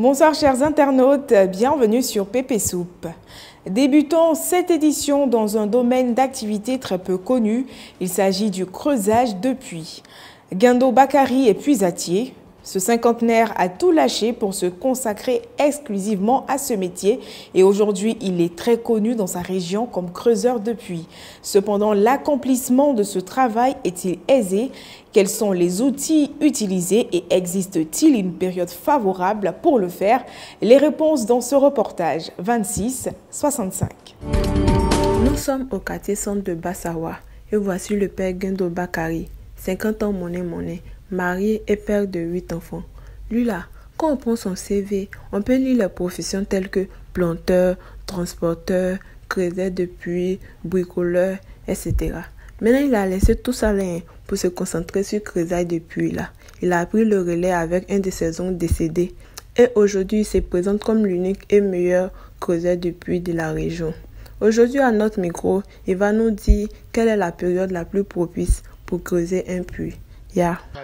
Bonsoir chers internautes, bienvenue sur Pépé Soupe. Débutons cette édition dans un domaine d'activité très peu connu. Il s'agit du creusage de puits. Guindo Bakari est puisatier. Ce cinquantenaire a tout lâché pour se consacrer exclusivement à ce métier et aujourd'hui il est très connu dans sa région comme creuseur de puits. Cependant, l'accomplissement de ce travail est-il aisé? Quels sont les outils utilisés et existe-t-il une période favorable pour le faire? Les réponses dans ce reportage 26-65. Nous sommes au quartier centre de Bassawa et voici le père Guindo Bakari, 50 ans monnaie, marié et père de 8 enfants. Lui là, quand on prend son CV, on peut lire les professions telles que planteur, transporteur, creuseur de puits, bricoleur, etc. Maintenant, il a laissé tout ça là pour se concentrer sur le creusage de puits là. Il a pris le relais avec un de ses oncles décédés et aujourd'hui il se présente comme l'unique et meilleur creuseur de puits de la région. Aujourd'hui à notre micro, il va nous dire quelle est la période la plus propice pour creuser un puits.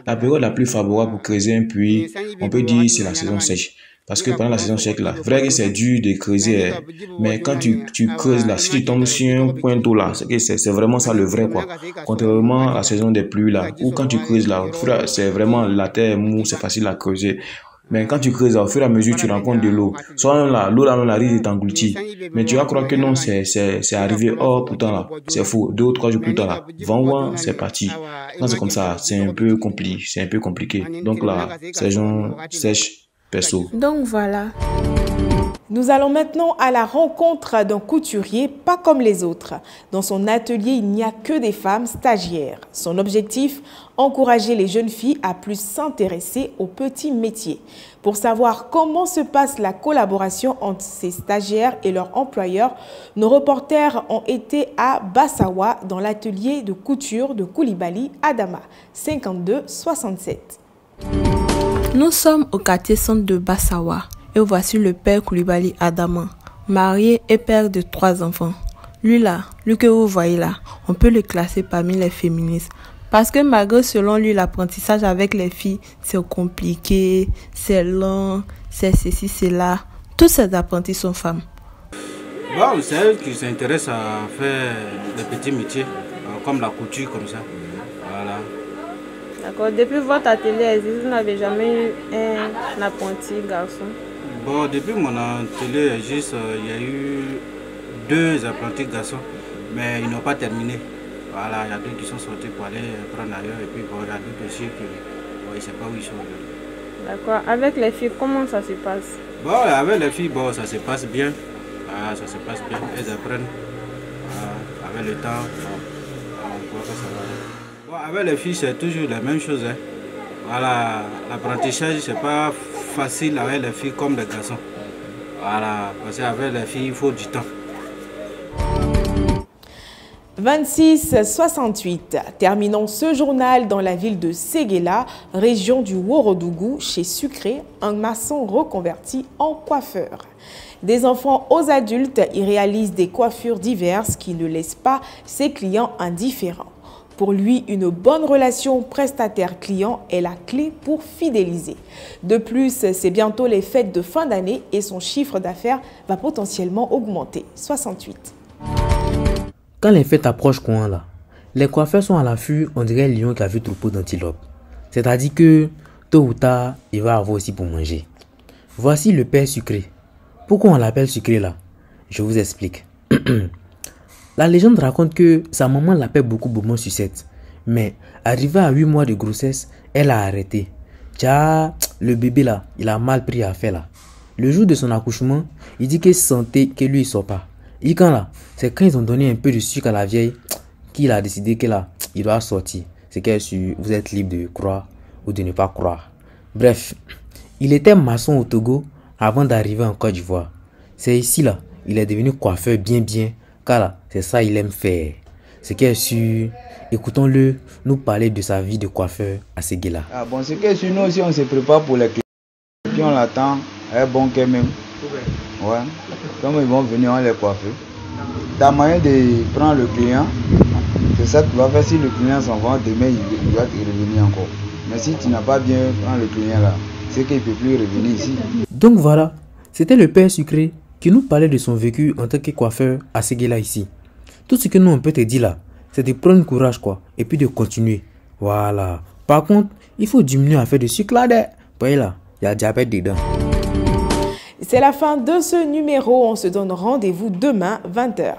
La période la plus favorable pour creuser un puits, on peut dire c'est la saison sèche. Parce que pendant la saison sèche, là, vrai que c'est dur de creuser, mais quand tu creuses là, si tu tombes sur un point d'eau là, c'est vraiment ça le vrai quoi. Contrairement à la saison des pluies là, où quand tu creuses là, c'est vraiment la terre mou, c'est facile à creuser. Mais quand tu creuses, au fur et à mesure, tu rencontres de l'eau. Soit là, l'eau là, on arrive et t'engloutit. Mais tu vas croire que non, c'est arrivé. Oh, pourtant là, c'est faux. 2 ou 3 jours plus tard là, vent, c'est parti. Quand c'est comme ça, c'est un peu compliqué. Donc là, saison sèche, perso. Donc voilà. Nous allons maintenant à la rencontre d'un couturier pas comme les autres. Dans son atelier, il n'y a que des femmes stagiaires. Son objectif, encourager les jeunes filles à plus s'intéresser aux petits métiers. Pour savoir comment se passe la collaboration entre ces stagiaires et leurs employeurs, nos reporters ont été à Bassawa dans l'atelier de couture de Koulibaly Adama, 52-67. Nous sommes au quartier centre de Bassawa. Et voici le père Koulibaly Adama, marié et père de 3 enfants. Lui que vous voyez là, on peut le classer parmi les féministes. Parce que malgré selon lui l'apprentissage avec les filles, c'est compliqué, c'est lent, c'est ceci, c'est là. Tous ces apprentis sont femmes. Bon, c'est elles qui s'intéressent à faire des petits métiers, comme la couture, comme ça. Voilà. D'accord. Depuis votre atelier existe, vous n'avez jamais eu un apprenti garçon? Bon, depuis mon atelier existe, il y a eu 2 apprentis garçons, mais ils n'ont pas terminé. Voilà, il y a 2 qui sont sortis pour aller prendre ailleurs, et puis bon, il y a d'autres aussi qui ne savent pas où ils sont. D'accord. Avec les filles, comment ça se passe? Bon, avec les filles, bon, ça se passe bien. Ah, ça se passe bien. Elles apprennent. Avec le temps, on voit que ça va. Bon, avec les filles, c'est toujours la même chose. Hein. Voilà, l'apprentissage, c'est pas facile avec les filles comme les garçons. Voilà, parce qu'avec les filles, il faut du temps. 26-68. Terminons ce journal dans la ville de Séguéla, région du Worodougou, chez Sucré, un maçon reconverti en coiffeur. Des enfants aux adultes, il réalise des coiffures diverses qui ne laissent pas ses clients indifférents. Pour lui, une bonne relation prestataire-client est la clé pour fidéliser. De plus, c'est bientôt les fêtes de fin d'année et son chiffre d'affaires va potentiellement augmenter. 68. Quand les fêtes approchent courant là, les coiffeurs sont à l'affût, on dirait un lion qui a vu troupeau d'antilopes. C'est-à-dire que, tôt ou tard, il va avoir aussi pour manger. Voici le père Sucré. Pourquoi on l'appelle Sucré là? Je vous explique. La légende raconte que sa maman l'appelle beaucoup Beaumont Sucette. Mais arrivé à 8 mois de grossesse, elle a arrêté. Tiens, le bébé là, il a mal pris à faire là. Le jour de son accouchement, il dit qu'il sentait que lui il sort pas. Et quand là, c'est quand ils ont donné un peu de sucre à la vieille qu'il a décidé que là, il doit sortir. C'est qu'elle vous êtes libre de croire ou de ne pas croire. Bref, il était maçon au Togo avant d'arriver en Côte d'Ivoire. C'est ici là, il est devenu coiffeur bien. Car là, c'est ça qu'il aime faire. C'est qu'elle est sûr. Écoutons-le nous parler de sa vie de coiffeur à Séguéla. Ah bon, c'est que sur nous aussi on se prépare pour les clients. Et puis on l'attend, elle est bon quand même. Ouais. Comme ils vont venir, on les coiffer. Ta manière de prendre le client, c'est ça que tu vas faire. Si le client s'en va, demain il va te revenir encore. Mais si tu n'as pas bien pris le client là, c'est qu'il ne peut plus revenir ici. Donc voilà, c'était le père sucré qui nous parlait de son vécu en tant que coiffeur à Séguéla ici. Tout ce que nous on peut te dire là, c'est de prendre courage quoi, et puis de continuer. Voilà. Par contre, il faut diminuer à faire de sucre là. Voyez là, il y a diabète dedans. C'est la fin de ce numéro. On se donne rendez-vous demain 20h.